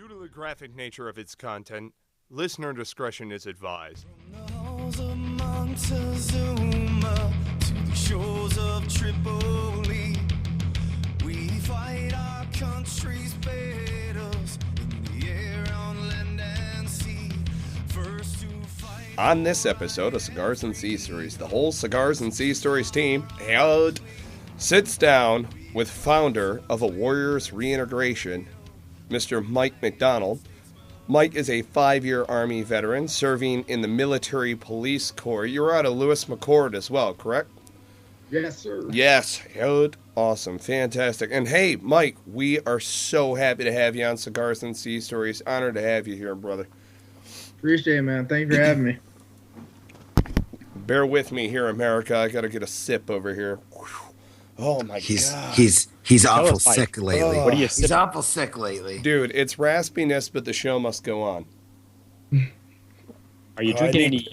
Due to the graphic nature of its content, listener discretion is advised. From the halls of Montezuma to the shores of Tripoli, we fight our country's battles in the air, on land and sea. First to fight. On this episode of Cigars and Sea Stories, the whole Cigars and Sea Stories team sits down with founder of a Warriors Reintegration, Mr. Mike MacDonald. Mike is a 5-year Army veteran serving in the Military Police Corps. You're out of Lewis McChord as well, correct? Yes, sir. Yes. Awesome. Fantastic. And hey, Mike, we are so happy to have you on Cigars and Sea Stories. Honored to have you here, brother. Appreciate it, man. Thank you for having me. Bear with me here, America. I got to get a sip over here. Oh, my God. He's awful sick lately. What are you He's awful sick lately. Dude, it's raspiness, but the show must go on. Are you drinking any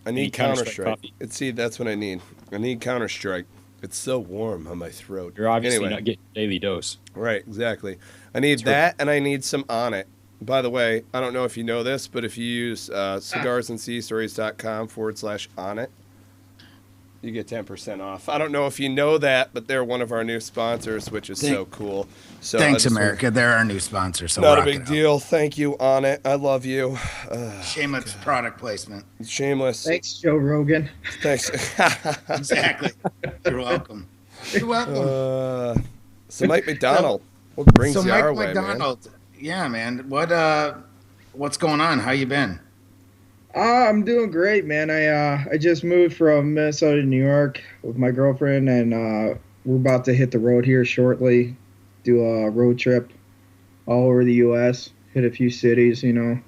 I need Counter-Strike Counter-Strike. See, that's what I need. I need Counter-Strike. It's so warm on my throat. You're obviously not getting a daily dose. Right, exactly. I need that, and I need some On It. By the way, I don't know if you know this, but if you use cigarsandseastories.com/On It, you get 10% off. I don't know if you know that, but they're one of our new sponsors, which is so cool. So thanks, America. They're our new sponsor. So not a big deal. Thank you, On It. I love you. Shameless product placement. Shameless. Thanks, Joe Rogan. Thanks. Exactly. You're welcome. You're welcome. So Mike MacDonald, what brings you our way, MacDonald, man? Yeah, man. What's going on? How you been? I'm doing great, man. I just moved from Minnesota to New York with my girlfriend, and we're about to hit the road here shortly. Do a road trip all over the U.S., hit a few cities, and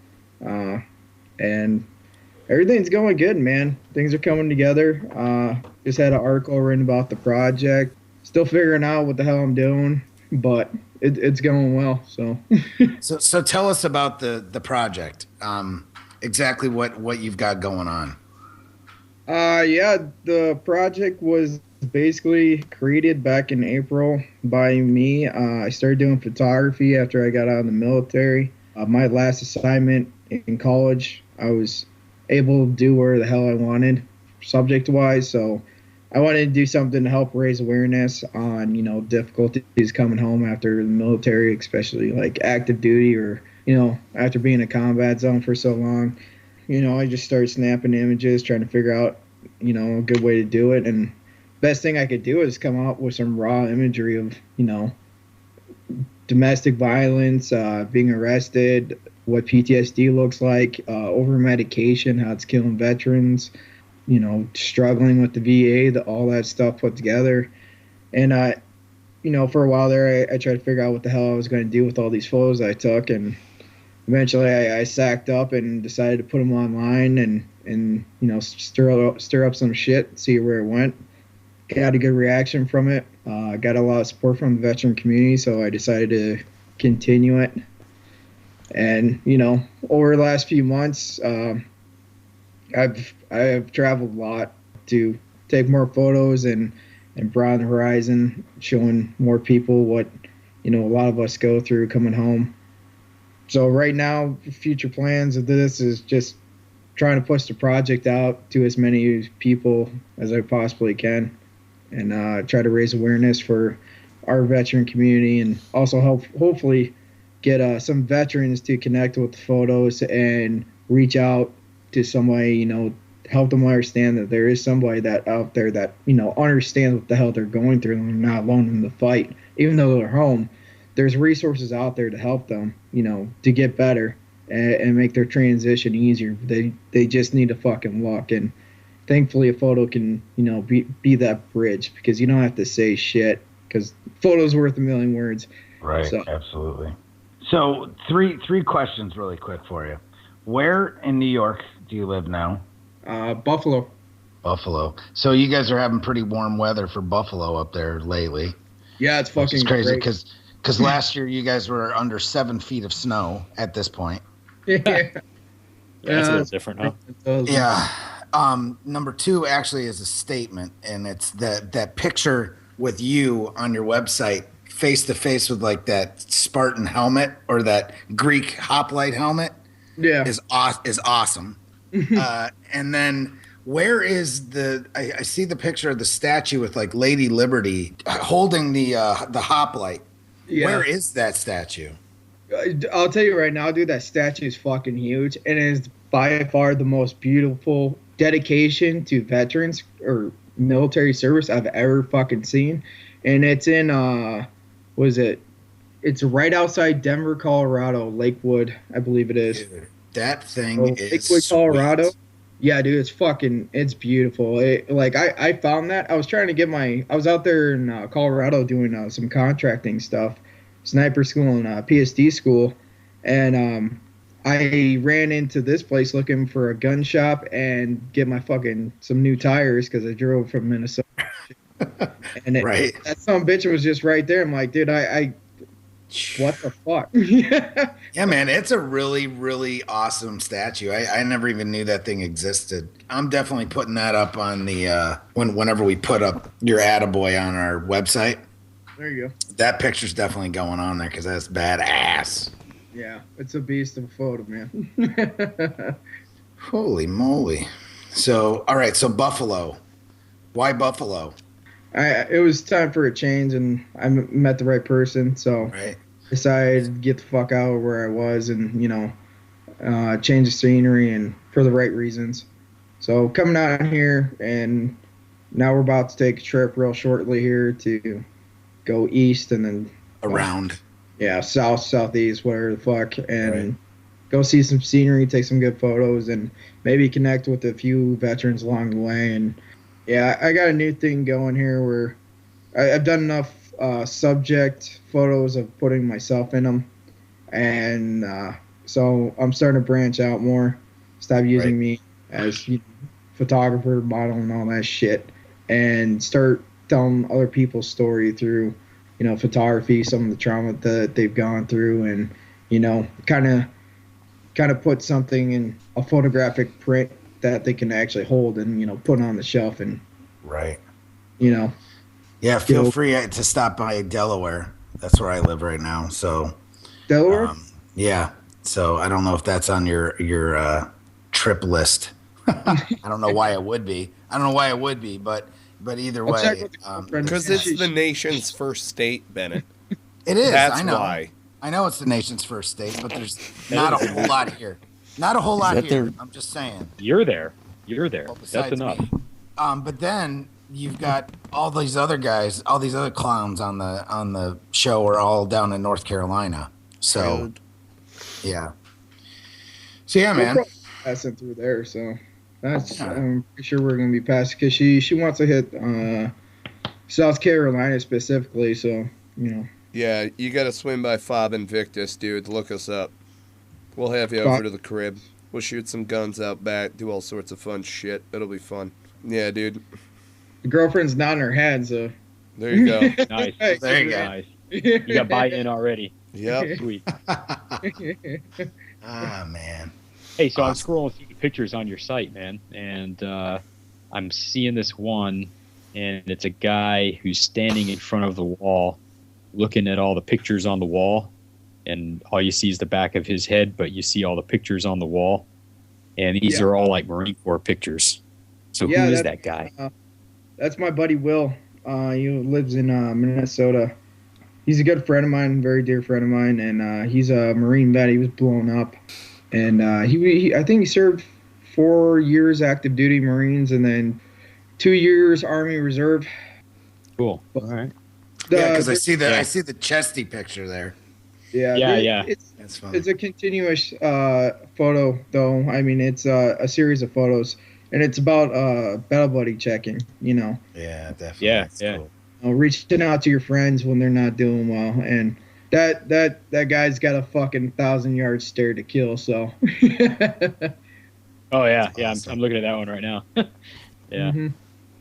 everything's going good, man. Things are coming together. Just had an article written about the project. Still figuring out what the hell I'm doing, but it's going well. So, so tell us about the project. Exactly what you've got going on. Yeah, the project was basically created back in April by me. I started doing photography after I got out of the military. My last assignment in college, I was able to do where the hell I wanted, subject-wise. So I wanted to do something to help raise awareness on, difficulties coming home after the military, especially like active duty or after being in a combat zone for so long. I just started snapping images, trying to figure out, a good way to do it. And best thing I could do is come up with some raw imagery of, domestic violence, being arrested, what PTSD looks like, over medication, how it's killing veterans, struggling with the VA, all that stuff put together. And, for a while there, I tried to figure out what the hell I was going to do with all these photos I took. And eventually I sacked up and decided to put them online and stir up some shit, see where it went. Got a good reaction from it. Got a lot of support from the veteran community, so I decided to continue it. And, over the last few months, I've traveled a lot to take more photos and broaden the horizon, showing more people what, a lot of us go through coming home. So right now, future plans of this is just trying to push the project out to as many people as I possibly can, and try to raise awareness for our veteran community, and also hopefully get some veterans to connect with the photos and reach out to somebody, help them understand that there is somebody that out there that, understands what the hell they're going through and they're not alone in the fight. Even though they're home, there's resources out there to help them, to get better and make their transition easier. They just need to fucking look. And thankfully a photo can, be that bridge, because you don't have to say shit, because photo's worth a million words. Right. So. Absolutely. So three questions really quick for you. Where in New York do you live now? Buffalo. Buffalo. So you guys are having pretty warm weather for Buffalo up there lately. Yeah, it's fucking crazy because last year you guys were under 7 feet of snow at this point. Yeah. That's a little different, huh? Yeah. Number two actually is a statement, and it's that picture with you on your website face to face with like that Spartan helmet or that Greek hoplite helmet Yeah. is awesome. And then where is I see the picture of the statue with like Lady Liberty holding the hoplite. Yeah. Where is that statue? I'll tell you right now, dude, that statue is fucking huge, and it is by far the most beautiful dedication to veterans or military service I've ever fucking seen. And it's in it's right outside Denver, Colorado, Lakewood, I believe it is. Dude, that thing is Lakewood, Colorado. sweet. Yeah, dude, it's beautiful. I found that. I was trying to get I was out there in Colorado doing some contracting stuff, sniper school and PSD school, and I ran into this place looking for a gun shop and get my some new tires because I drove from Minnesota. And Right. that son of a bitch was just right there. I'm like, dude, what the fuck? Yeah, man, it's a really, really awesome statue. I never even knew that thing existed. I'm definitely putting that up on the whenever we put up your attaboy on our website. There you go. That picture's definitely going on there because that's badass. Yeah, it's a beast of a photo, man. Holy moly! So, all right, so Buffalo. Why Buffalo? It was time for a change, and I met the right person, so Right. I decided to get the fuck out of where I was and, change the scenery and for the right reasons. So coming out here, and now we're about to take a trip real shortly here to go east and then Around. Yeah, southeast, whatever the fuck, and Right. go see some scenery, take some good photos, and maybe connect with a few veterans along the way. And yeah, I got a new thing going here where I've done enough subject photos of putting myself in them, and so I'm starting to branch out more, stop using me as photographer, model, and all that shit, and start telling other people's story through photography, some of the trauma that they've gone through, and kind of put something in a photographic print that they can actually hold and put on the shelf, and Right. Yeah, Feel free to stop by Delaware. That's where I live right now. So Delaware. yeah. So I don't know if that's on your trip list. I don't know why it would be. But either I'll check way, with the girlfriend. Because it's the nation's first state, Bennett. it is. That's I know. why. I know it's the nation's first state, but there's not a whole lot here. Not a whole lot that here. their- I'm just saying. You're there. Well, Besides that's enough. me. But then you've got all these other guys, all these other clowns on the show are all down in North Carolina. So yeah. So yeah, man. Passing through there, so I'm pretty sure we're gonna be passing because she wants to hit South Carolina specifically. So Yeah, you gotta swim by Fob Invictus, dude. Look us up. We'll have you over to the crib. We'll shoot some guns out back, do all sorts of fun shit. It'll be fun. Yeah, dude. the girlfriend's nodding her head, so There you go. Nice. There you go. Nice. You got buy-in already. Yep. Sweet. Ah, man. Hey, so Awesome. I'm scrolling through the pictures on your site, man, and I'm seeing this one, and it's a guy who's standing in front of the wall, looking at all the pictures on the wall, and all you see is the back of his head, but you see all the pictures on the wall, and these are all like Marine Corps pictures. So Yeah, who is that- that guy? that's my buddy Will. He lives in Minnesota. He's a good friend of mine, very dear friend of mine, and he's a Marine vet. He was blown up, and he I think he served 4 years active duty Marines and then 2 years Army Reserve. Cool. All right. Yeah, because I see the chesty picture there. Yeah. That's funny. It's a continuous photo, though. I mean, it's a series of photos, and it's about battle buddy checking. Yeah, definitely. Yeah, That's yeah. cool. Reaching out to your friends when they're not doing well, and that guy's got a fucking 1,000-yard stare to kill. So. Oh yeah, That's yeah. awesome. I'm looking at that one right now. Yeah, Mhm.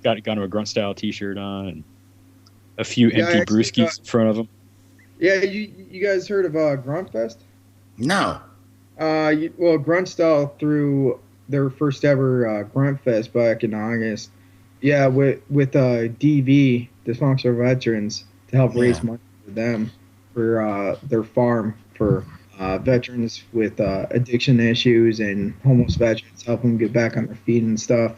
got him a grunt style T-shirt on and a few Yeah, empty actually, brewskis in front of him. Yeah, you guys heard of Grunt Fest? No. Well, Grunt Style threw their first ever Grunt Fest back in August. Yeah, with DV, Dysfunctional Veterans, to help raise Yeah. money with them for their farm for veterans with addiction issues and homeless veterans, help them get back on their feet and stuff.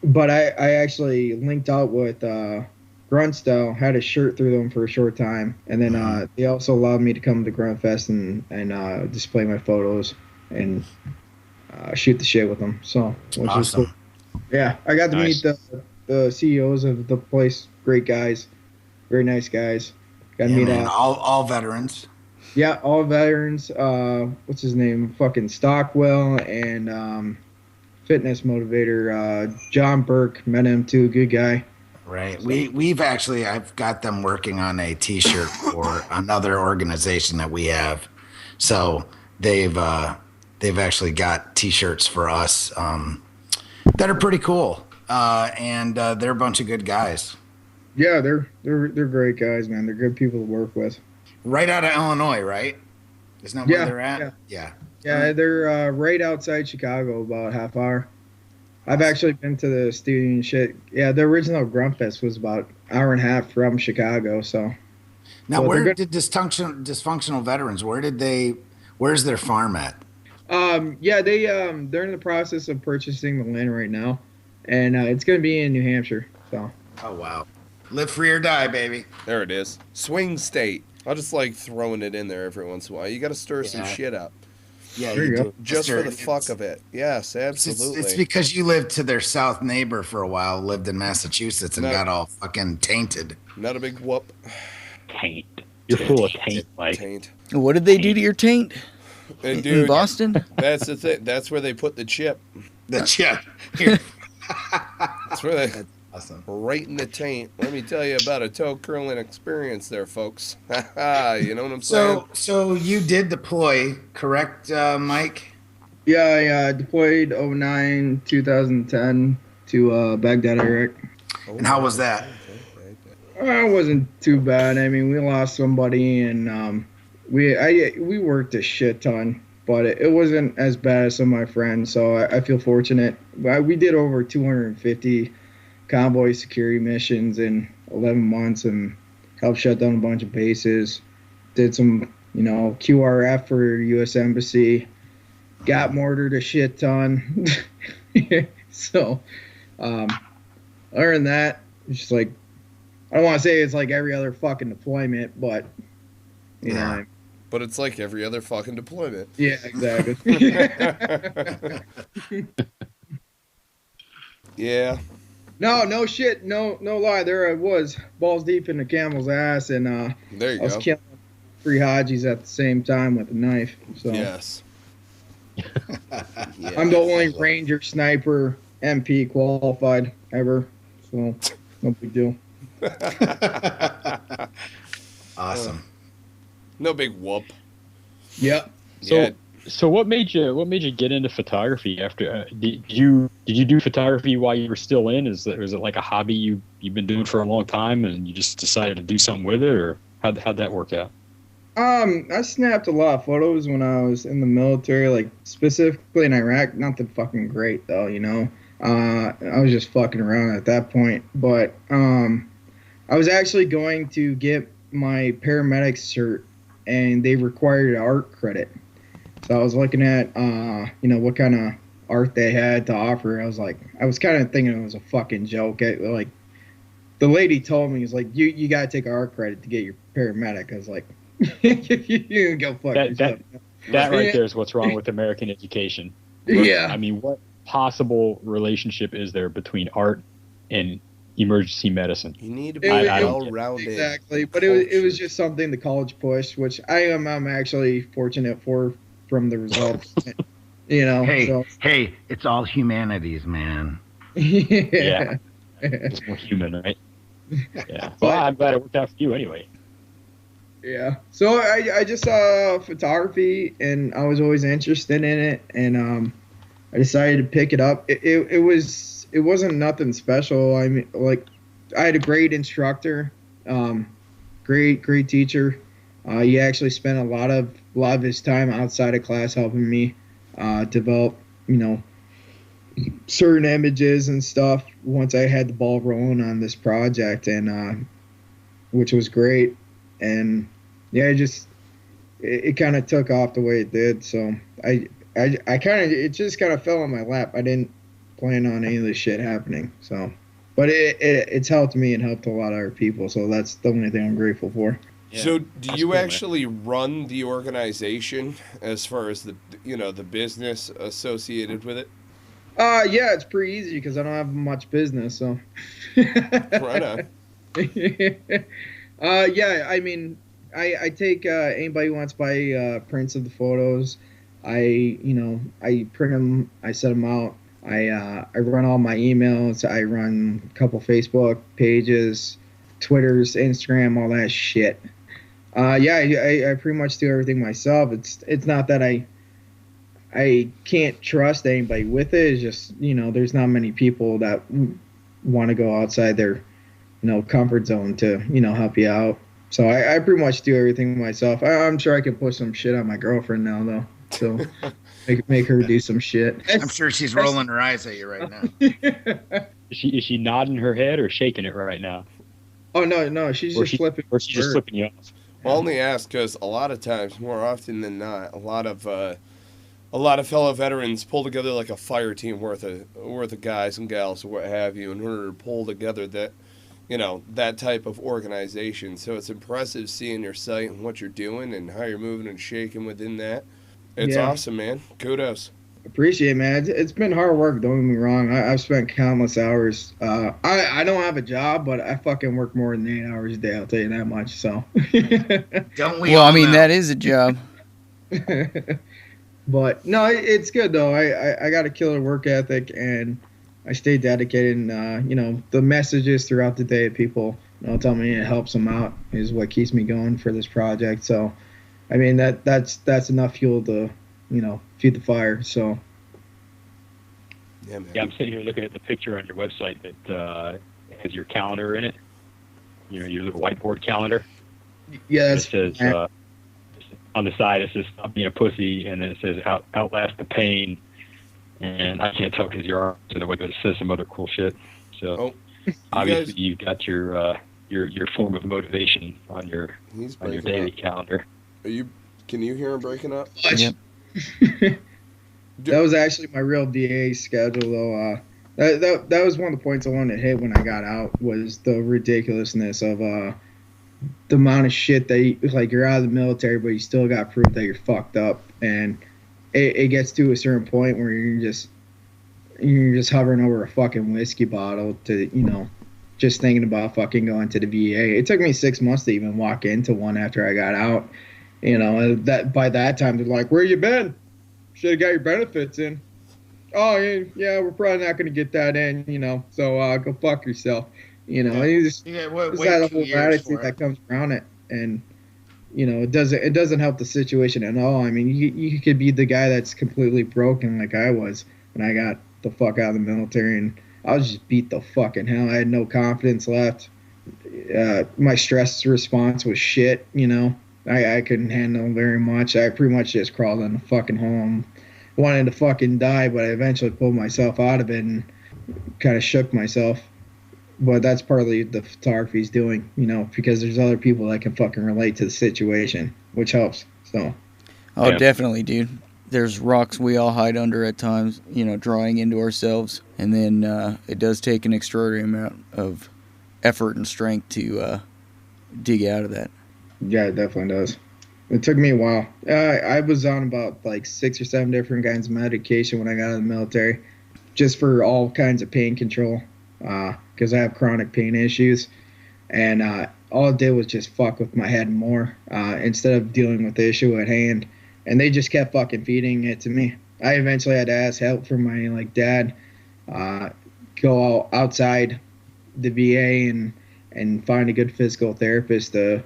But I actually linked out with Gruntstyle, had a shirt through them for a short time, and then they also allowed me to come to Grunt Fest and display my photos and shoot the shit with them. So, which was Awesome. cool. Yeah, I got to Nice. meet the CEOs of the place. Great guys, very nice guys. Got to Yeah, meet man, all veterans. yeah, all veterans. What's his name? Fucking Stockwell and fitness motivator John Burke. Met him too. Good guy. Right. I've got them working on a T-shirt for another organization that we have. So they've actually got T-shirts for us that are pretty cool, and they're a bunch of good guys. Yeah, they're great guys, man. They're good people to work with. Right out of Illinois, right? Isn't that where Yeah, they're at? yeah. Yeah. Yeah, they're right outside Chicago, about a half hour. I've actually been to the studio and shit. Yeah, the original Grumpfest was about an hour and a half from Chicago. So Now, Well, where they're did dysfunctional veterans? Where's their farm at? yeah, they're in the process of purchasing the land right now, and it's gonna be in New Hampshire. So Oh wow, live free or die, baby. There it is. Swing state. I just like throwing it in there every once in a while. You got to stir some Yeah. shit up. Yeah, There you go. do. Just for the It's- fuck of it. Yes, It's, absolutely. it's because you lived to their south neighbor for a while, lived in Massachusetts, and No. got all fucking tainted. Not a big whoop. Taint. You're full of taint, Mike. Taint. What did they do to your taint And in dude, Boston? that's the thing. That's where they put the chip. The chip. Here. That's where they Awesome. right in the taint. Let me tell you about a toe curling experience there, folks. You know what I'm saying? So you did deploy, correct, Mike? yeah, I deployed 09, 2010 to Baghdad, Iraq. And how was that? It wasn't too bad. I mean, we lost somebody, and we worked a shit ton, but it wasn't as bad as some of my friends. So I feel fortunate. We did over 250 convoy security missions in 11 months, and helped shut down a bunch of bases. Did some, QRF for U.S. Embassy. Got mortared a shit ton. So, other than that, it's just like, I don't want to say it's like every other fucking deployment, but you know, But it's like every other fucking deployment. yeah, exactly. Yeah. No shit, no lie. There I was, balls deep in the camel's ass, and There I you was go. killing 3 Hajis at the same time with a knife. So Yes. I'm the only Ranger sniper MP qualified ever. So no big deal. Awesome. No big whoop. Yep. So, Yeah. so what made you get into photography after? Did you do photography while you were still in? Was it like a hobby you've been doing for a long time, and you just decided to do something with it, or how'd that work out? I snapped a lot of photos when I was in the military, like specifically in Iraq. Nothing fucking great though, I was just fucking around at that point. But I was actually going to get my paramedic cert, and they required an art credit. So I was looking at what kind of art they had to offer. I was kind of thinking it was a fucking joke. Like the lady told me, it's like you gotta take an art credit to get your paramedic. I was like, you go fuck yourself. That right there is what's wrong with American education. Yeah. I mean, what possible relationship is there between art and emergency medicine? You need to be I don't well-rounded. Exactly, but it was just something the college pushed, which I'm actually fortunate for from the results. Hey, So, hey, it's all humanities, man. yeah. It's more human, right? Yeah. Well, I'm glad it worked out for you anyway. Yeah. So I just saw photography, and I was always interested in it, and I decided to pick it up. It wasn't nothing special. I mean, like, I had a great instructor, great teacher. He actually spent a lot of his time outside of class helping me develop, certain images and stuff once I had the ball rolling on this project. And which was great. And yeah, it kind of took off the way it did. So it just kind of fell on my lap. I didn't plan on any of this shit happening. So, but it's helped me and helped a lot of other people. So that's the only thing I'm grateful for. Yeah, so do you actually run the organization as far as the business associated with it? Yeah, it's pretty easy because I don't have much business. So. Right on. Yeah, I mean, I take anybody who wants to buy prints of the photos. I print them, I set them out. I run all my emails. I run a couple Facebook pages, Twitters, Instagram, all that shit. Yeah, I pretty much do everything myself. It's not that I can't trust anybody with it. It's just, there's not many people that want to go outside their comfort zone to help you out. So I pretty much do everything myself. I'm sure I can push some shit on my girlfriend now though, so make her do some shit. I'm sure she's rolling her eyes at you right now. Is she nodding her head or shaking it right now? Oh no, she's just flipping. Or she's just flipping you off. Well, only ask because a lot of times, more often than not, a lot of fellow veterans pull together like a fire team worth of guys and gals or what have you in order to pull together that type of organization. So it's impressive seeing your site and what you're doing and how you're moving and shaking within that. It's awesome, man. Kudos. Appreciate it, man. It's been hard work, don't get me wrong. I've spent countless hours. I don't have a job, but I fucking work more than 8 hours a day, I'll tell you that much. So don't we? Well, I mean, that is a job. But no, it's good though. I got a killer work ethic and I stay dedicated. And the messages throughout the day, people tell me it helps them out is what keeps me going for this project. So, I mean that's enough fuel to feed the fire. So. Yeah, man. Yeah, I'm sitting here looking at the picture on your website that has your calendar in it. Your little whiteboard calendar. Yes. It says. On the side, it says "Stop being a pussy," and then it says "Outlast the pain." And I can't tell because your arms in the way, but it says some other cool shit. So obviously, you've got your form of motivation on your daily calendar. Can you hear him breaking up? Yep. That was actually my real DA schedule, though. That was one of the points I wanted to hit when I got out was the ridiculousness of the amount of shit that you're out of the military, but you still got proof that you're fucked up, and it gets to a certain point where you're just hovering over a fucking whiskey bottle to just thinking about fucking going to the VA. It took me 6 months to even walk into one after I got out. That by that time they're like, "Where you been? Should have got your benefits in." "Oh yeah, we're probably not gonna get that in. So go fuck yourself." There's that whole attitude that comes around it, and it doesn't help the situation at all. I mean, you could be the guy that's completely broken like I was when I got the fuck out of the military, and I was just beat the fucking hell. I had no confidence left. My stress response was shit. I couldn't handle very much. I pretty much just crawled in the fucking home, wanted to fucking die, but I eventually pulled myself out of it and kind of shook myself. But that's partly the photography's doing, because there's other people that can fucking relate to the situation, which helps. So. Oh, definitely, dude. There's rocks we all hide under at times, drawing into ourselves. And then it does take an extraordinary amount of effort and strength to dig out of that. Yeah, it definitely does. It took me a while. I was on about 6 or 7 different kinds of medication when I got out of the military, just for all kinds of pain control. Because I have chronic pain issues, and all it did was just fuck with my head more instead of dealing with the issue at hand. And they just kept fucking feeding it to me. I eventually had to ask help from my dad, go outside the VA and find a good physical therapist to,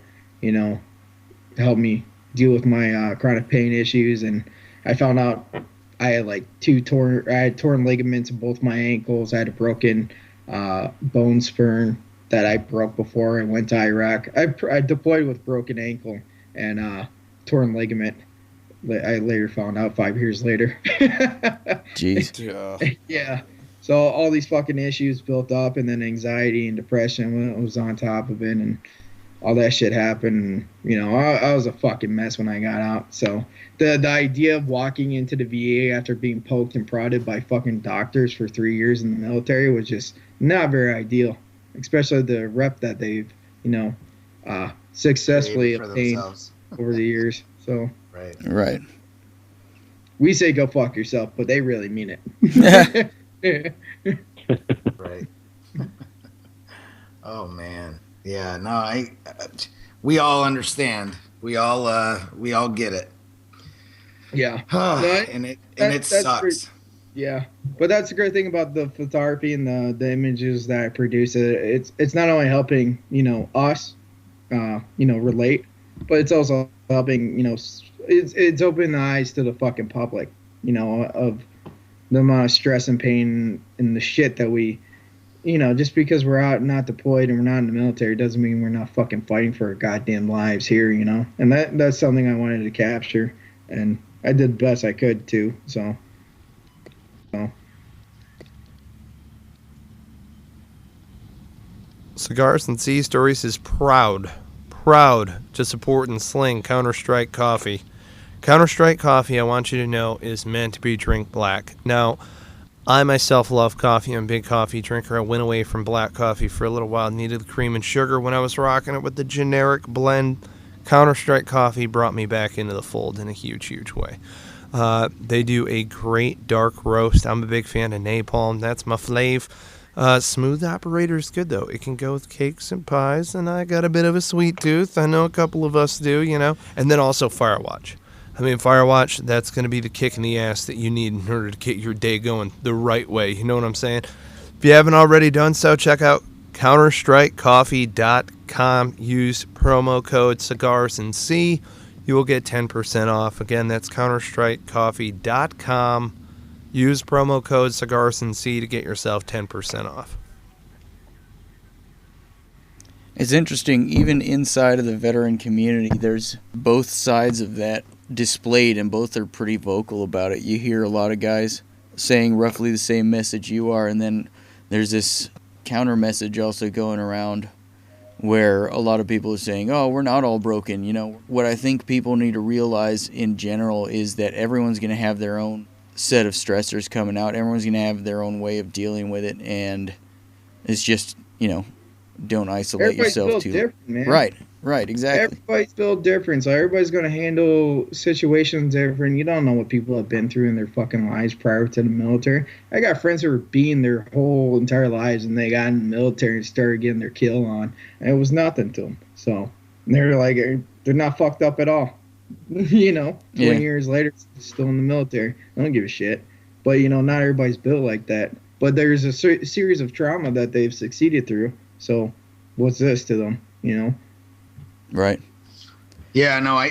help me deal with my chronic pain issues. And I found out I had torn ligaments in both my ankles. I had a broken bone spur that I broke before I went to Iraq. I deployed with broken ankle and torn ligament. I later found out 5 years later. Jeez. Yeah. So all these fucking issues built up, and then anxiety and depression was on top of it, and all that shit happened. You know, I was a fucking mess when I got out. So the idea of walking into the VA after being poked and prodded by fucking doctors for 3 years in the military was just not very ideal, especially the rep that they've, you know, successfully obtained over the years. So Right. we say go fuck yourself, but they really mean it. Right. Oh man. Yeah, no, we all understand. We all get it. Yeah. And it sucks. Pretty, yeah. But that's the great thing about the photography and the images that I produce. It's not only helping, you know, us relate, but it's also helping, you know, it's opening the eyes to the fucking public, you know, of the amount of stress and pain and the shit that we, you know, just because we're out not deployed and we're not in the military doesn't mean we're not fucking fighting for our goddamn lives here, you know. And that's something I wanted to capture, and I did the best I could too. So. Cigars and Sea Stories is proud to support and sling Counter-Strike Coffee. Counter-Strike Coffee, I want you to know, is meant to be drink black. Now, I myself love coffee. I'm a big coffee drinker. I went away from black coffee for a little while. Needed the cream and sugar when I was rocking it with the generic blend. Counter-Strike Coffee brought me back into the fold in a huge way. They do a great dark roast. I'm a big fan of napalm. That's my fave. Smooth operator is good, though. It can go with cakes and pies, and I got a bit of a sweet tooth. I know a couple of us do, you know. And then also Firewatch. I mean, Firewatch, that's going to be the kick in the ass that you need in order to get your day going the right way. You know what I'm saying? If you haven't already done so, check out counterstrikecoffee.com. Use promo code Cigars and Sea. You will get 10% off. Again, that's counterstrikecoffee.com. Use promo code Cigars and Sea to get yourself 10% off. It's interesting, even inside of the veteran community, there's both sides of that displayed, and both are pretty vocal about it. You hear a lot of guys saying roughly the same message you are, and then there's this counter message also going around where a lot of people are saying, oh, we're not all broken. You know, what I think people need to realize in general is that everyone's going to have their own set of stressors coming out. Everyone's going to have their own way of dealing with it, and it's just, you know, don't isolate yourself too. Different, man. Right, exactly. Everybody's built different, so everybody's going to handle situations different. You don't know what people have been through in their fucking lives prior to the military. I got friends who were beaten their whole entire lives, and they got in the military and started getting their kill on, and it was nothing to them. So they're like, they're not fucked up at all. You know, 20 years later, still in the military. I don't give a shit. But, you know, not everybody's built like that. But there's a series of trauma that they've succeeded through. So what's this to them, you know? Right. Yeah, no, I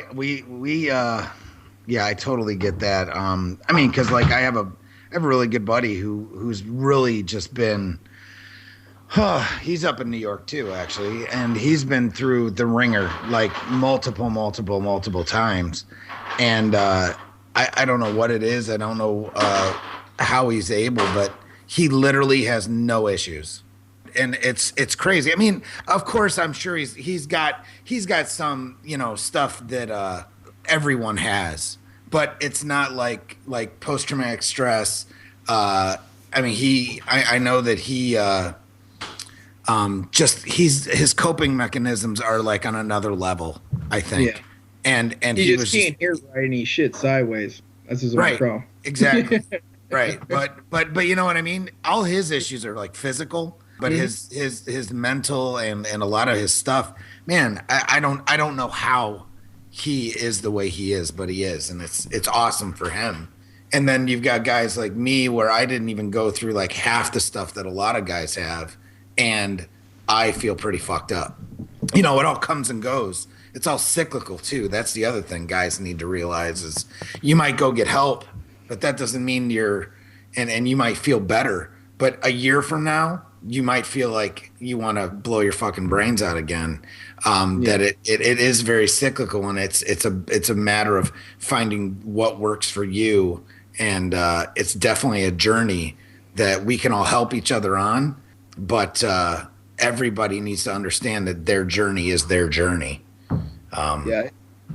totally get that. I mean, because like I have a really good buddy who's really just been. He's up in New York too, actually, and he's been through the ringer like multiple times, and I don't know what it is. I don't know how he's able, but he literally has no issues. And it's crazy. I mean, of course, I'm sure he's got some, you know, stuff that everyone has, but it's not like post traumatic stress. I mean, I know that he his coping mechanisms are like on another level, I think. Yeah. And he just can't hear right, and he shit sideways. That's his own problem. Exactly. Right. But you know what I mean? All his issues are like physical. But his mental and a lot of his stuff, man, I don't know how he is the way he is, but he is, and it's awesome for him. And then you've got guys like me where I didn't even go through like half the stuff that a lot of guys have, and I feel pretty fucked up. You know, it all comes and goes. It's all cyclical too. That's the other thing guys need to realize is you might go get help, but that doesn't mean and you might feel better. But a year from now, you might feel like you want to blow your fucking brains out again. That it is very cyclical, and it's a matter of finding what works for you. And it's definitely a journey that we can all help each other on. But everybody needs to understand that their journey is their journey. Yeah,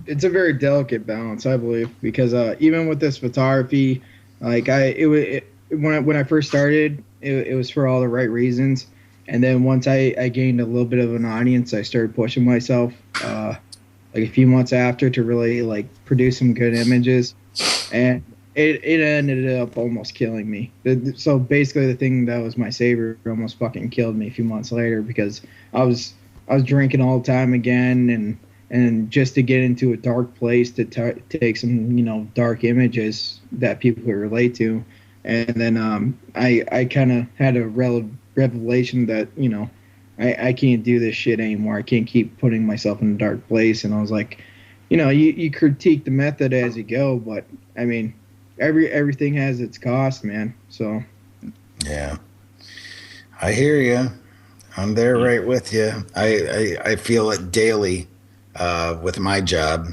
it's a very delicate balance, I believe, because even with this photography, like when I first started, it was for all the right reasons, and then once I gained a little bit of an audience, I started pushing myself, like a few months after, to really like produce some good images, and it ended up almost killing me. So basically, the thing that was my savior almost fucking killed me a few months later, because I was drinking all the time again, and just to get into a dark place to take some dark images that people could relate to, and then I kind of had a revelation that I can't do this shit anymore. I can't keep putting myself in a dark place, and I was like, you critique the method as you go, but I mean, everything has its cost, man. So yeah, I hear you. I'm there right with you. I feel it daily with my job,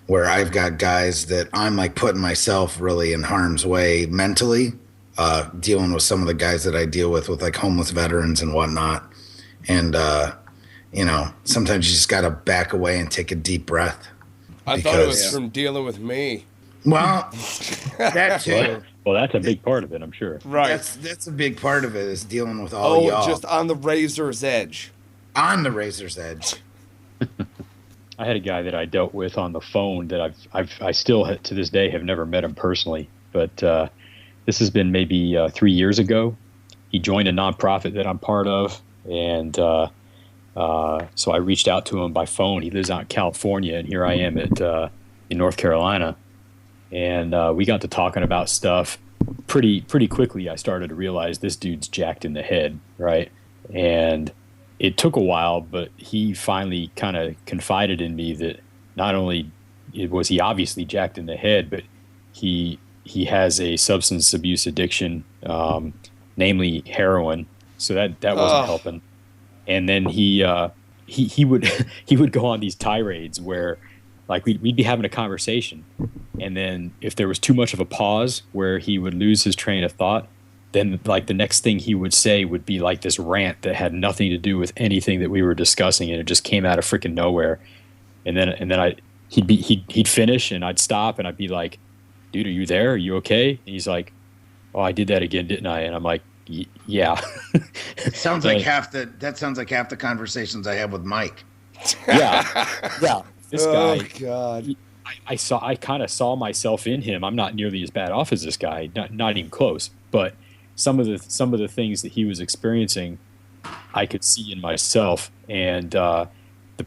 where I've got guys that I'm like putting myself really in harm's way mentally, dealing with some of the guys that I deal with like homeless veterans and whatnot. And, sometimes you just got to back away and take a deep breath. I thought it was from dealing with me. Well, that too. Well, that's a big part of it, I'm sure. Right. That's a big part of it, is dealing with all y'all. Just on the razor's edge. On the razor's edge. I had a guy that I dealt with on the phone that I still to this day have never met him personally, but this has been maybe 3 years ago. He joined a nonprofit that I'm part of, and so I reached out to him by phone. He lives out in California, and here I am in North Carolina, and we got to talking about stuff. Pretty quickly, I started to realize this dude's jacked in the head, right? And it took a while, but he finally kind of confided in me that not only was he obviously jacked in the head, but he has a substance abuse addiction, namely heroin. So that wasn't helping. And then he would go on these tirades where, like, we'd be having a conversation, and then if there was too much of a pause where he would lose his train of thought, then like the next thing he would say would be like this rant that had nothing to do with anything that we were discussing, and it just came out of freaking nowhere. And then he'd finish, and I'd stop, and I'd be like, "Dude, are you there? Are you okay?" And he's like, "Oh, I did that again, didn't I?" And I'm like, "Yeah." Sounds like that sounds like half the conversations I have with Mike. Yeah. This guy. Oh God. I kind of saw myself in him. I'm not nearly as bad off as this guy, not even close. But some of the things that he was experiencing, I could see in myself. And the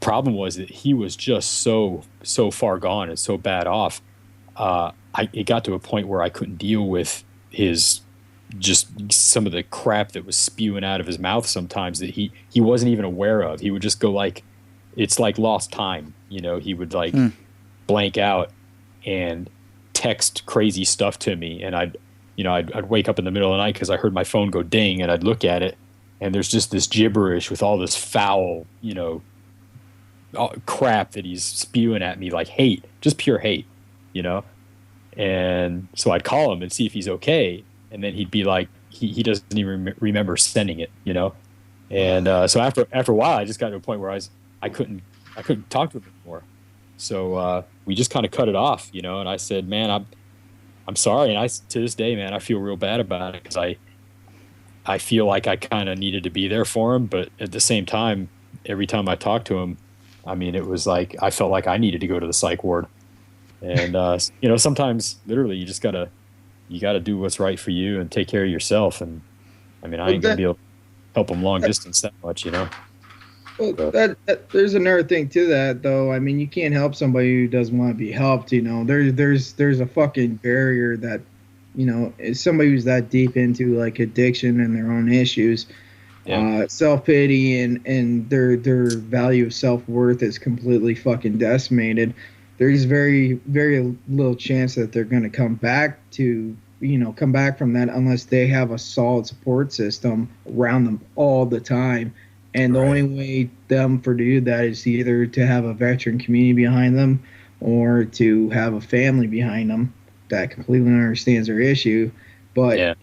problem was that he was just so far gone and so bad off. It got to a point where I couldn't deal with his just some of the crap that was spewing out of his mouth sometimes that he wasn't even aware of. He would just go like, it's like lost time. He would like blank out and text crazy stuff to me, and I'd wake up in the middle of the night because I heard my phone go ding, and I'd look at it, and there's just this gibberish with all this foul, crap that he's spewing at me, like hate, just pure hate, And so I'd call him and see if he's okay, and then he'd be like, he doesn't even remember sending it, And so after a while, I just got to a point where I couldn't talk to him anymore. So we just kind of cut it off, And I said, "Man, I'm sorry." And to this day, man, I feel real bad about it because I feel like I kind of needed to be there for him, but at the same time, every time I talked to him, I mean, it was like I felt like I needed to go to the psych ward. And sometimes literally you just gotta do what's right for you and take care of yourself. And I mean, I ain't gonna be able to help him long distance that much, Well, there's another thing to that, though. I mean, you can't help somebody who doesn't want to be helped. There's a fucking barrier that, is somebody who's that deep into like addiction and their own issues, self-pity and their value of self-worth is completely fucking decimated. There's very, very little chance that they're going to come back from that unless they have a solid support system around them all the time. And the only way for to do that is either to have a veteran community behind them or to have a family behind them that completely understands their issue. But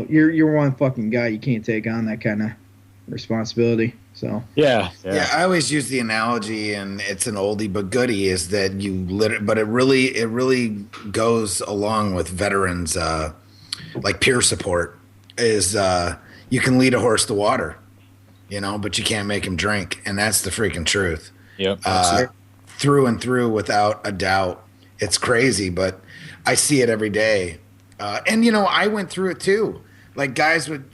you're one fucking guy. You can't take on that kind responsibility. So Yeah. Yeah, I always use the analogy, and it's an oldie but goodie, is that but it really goes along with veterans, like peer support. Is you can lead a horse to water, but you can't make him drink, and that's the freaking truth. Yep. Through and through, without a doubt. It's crazy, but I see it every day, and I went through it too. Like guys would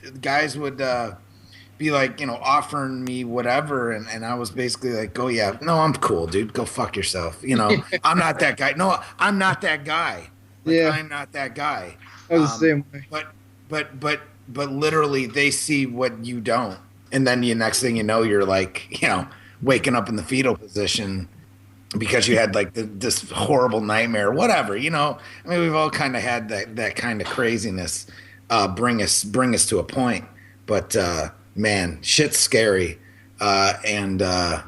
be like, offering me whatever. And I was basically like, oh yeah, no, I'm cool, dude. Go fuck yourself. I'm not that guy. No, I'm not that guy. Like, Yeah. I'm not that guy. I was the same way. But literally they see what you don't. And then the next thing you know, you're like, waking up in the fetal position because you had like this horrible nightmare, whatever, I mean, we've all kind of had that kind of craziness, bring us to a point, but, man, shit's scary. Sometimes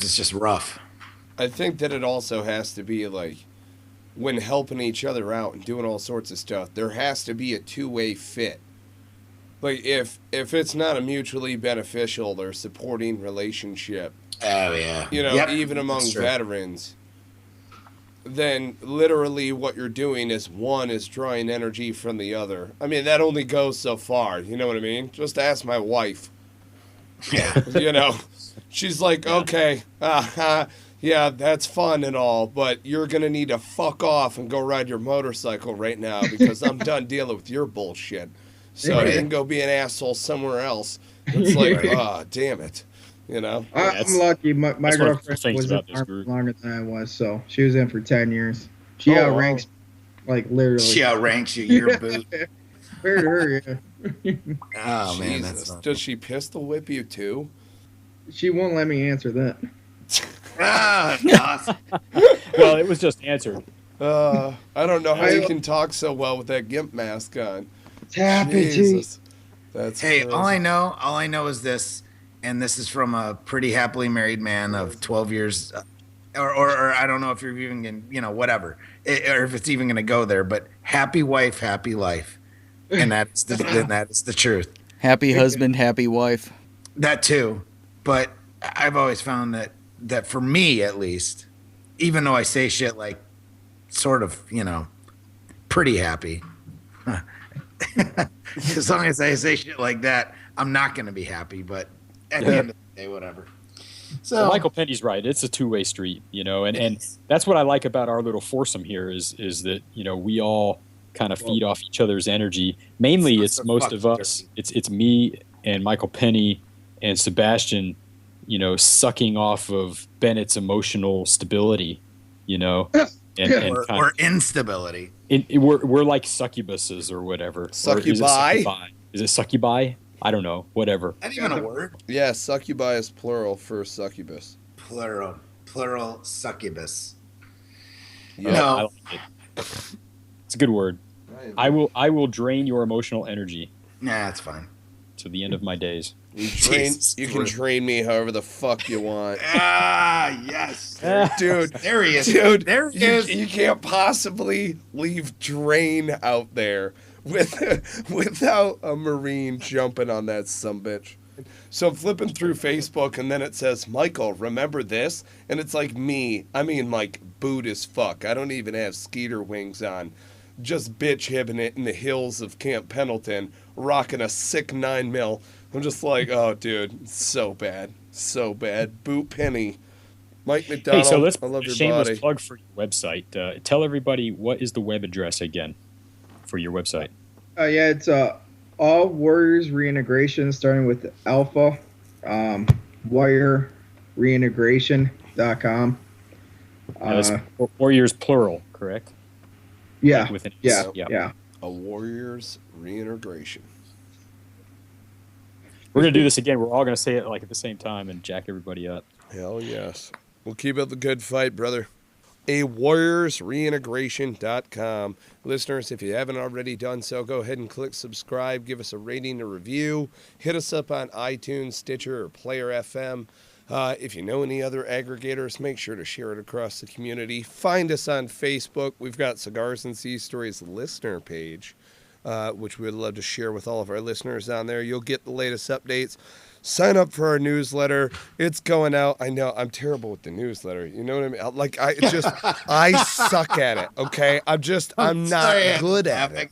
it's just rough. I think that it also has to be like when helping each other out and doing all sorts of stuff, there has to be a two-way fit. Like if it's not a mutually beneficial or supporting relationship, Oh yeah. Yep, even among veterans, then literally what you're doing is one is drawing energy from the other. I mean, that only goes so far. You know what I mean? Just ask my wife. Yeah. She's like, okay, yeah, that's fun and all, but you're going to need to fuck off and go ride your motorcycle right now because I'm done dealing with your bullshit. So you can go be an asshole somewhere else. It's like, damn it. I'm lucky. My girlfriend was in the Army longer than I was, so she was in for 10 years. She outranks, like literally. She outranks you. You're a boot. Fair to her, yeah. Oh man, Jesus. Does she pistol whip you too? She won't let me answer that. Awesome. Well, it was just answered. I don't know how you can talk so well with that gimp mask on. It's happy, Jesus. That's hey, crazy. all I know is this. And this is from a pretty happily married man of 12 years, or I don't know if you're even going to, whatever, or if it's even going to go there, but happy wife, happy life. And that is the truth. Happy husband, happy wife. That too. But I've always found that for me, at least, even though I say shit like sort of, pretty happy, as long as I say shit like that, I'm not going to be happy, but at the end of the day, whatever. So well, Michael Penny's right. It's a two-way street, and that's what I like about our little foursome here is that, we all kind of feed off each other's energy. Mainly it's most of us. It's me and Michael Penny and Sebastian, sucking off of Bennett's emotional stability, or instability. We're like succubuses or whatever. Succubi? Is it succubi? I don't know. Whatever. Not even a word. Yeah, succubi is plural for succubus. Plural succubus. Yeah. No. I like it. It's a good word. I will drain your emotional energy. Nah, that's fine. To the end of my days. You can drain me however the fuck you want. Yes. Dude. There he is. Dude, there he is. You can't possibly leave drain out there without a Marine jumping on that sumbitch. So I'm flipping through Facebook and then it says, Michael, remember this? And it's like me. I mean, like, boot as fuck. I don't even have skeeter wings on. Just bitch hibbing it in the hills of Camp Pendleton, rocking a sick 9mm. I'm just like, oh, dude, it's so bad. So bad. Boot Penny. Mike MacDonald, hey, so let's I love your shameless body. plug for your website. Tell everybody what is the web address again for your website. Yeah, it's all Warriors reintegration, starting with Alpha, warrior&rsquo.com. That's Warriors plural, correct? Yeah, Like with an yeah, S? yeah. A Warriors reintegration. We're going to do this again. We're all going to say it like at the same time and jack everybody up. Hell yes. We'll keep up the good fight, brother. A warriorsreintegration.com. Listeners, if you haven't already done so, go ahead and click subscribe. Give us a rating, a review. Hit us up on iTunes, Stitcher, or Player FM. If you know any other aggregators, make sure to share it across the community. Find us on Facebook. We've got Cigars and Sea Stories listener page. which we would love to share with all of our listeners down there. You'll get the latest updates. Sign up for our newsletter. It's going out. I know I'm terrible with the newsletter. You know what I mean? Like I suck at it. Okay, I'm not good at it.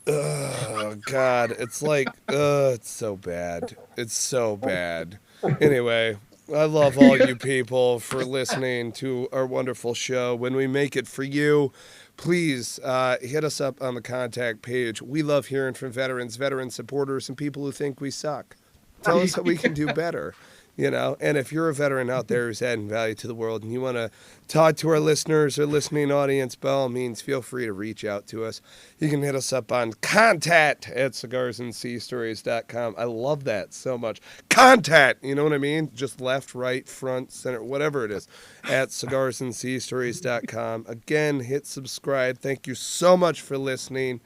Oh God, it's like, it's so bad. It's so bad. Anyway, I love all you people for listening to our wonderful show. When we make it for you, please hit us up on the contact page. We love hearing from veteran supporters, and people who think we suck. Tell us how we can do better, you know. And if you're a veteran out there who's adding value to the world and you want to talk to our listeners or listening audience, by all means, feel free to reach out to us. You can hit us up on contact@cigarsandseastories.com. I love that so much. Contact, you know what I mean? Just left, right, front, center, whatever it is, at cigarsandseastories.com. Again, hit subscribe. Thank you so much for listening.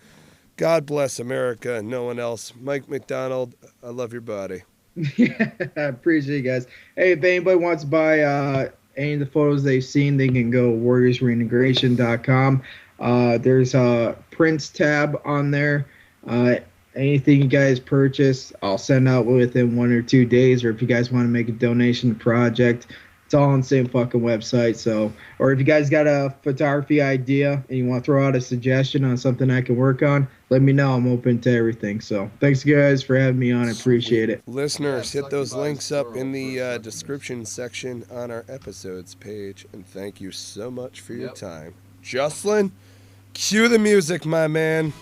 God bless America and no one else. Mike MacDonald, I love your body. Yeah, I appreciate you guys. Hey, if anybody wants to buy any of the photos they've seen, they can go warriors.reintegration.com. There's a prints tab on there. Anything you guys purchase, I'll send out within 1 or 2 days. Or if you guys want to make a donation to the project, it's all on the same fucking website. So, or if you guys got a photography idea and you want to throw out a suggestion on something I can work on, let me know. I'm open to everything. So thanks guys for having me on. I appreciate it. Listeners, hit those links up in the description section on our episodes page. And thank you so much for your time. Jocelyn, cue the music, my man.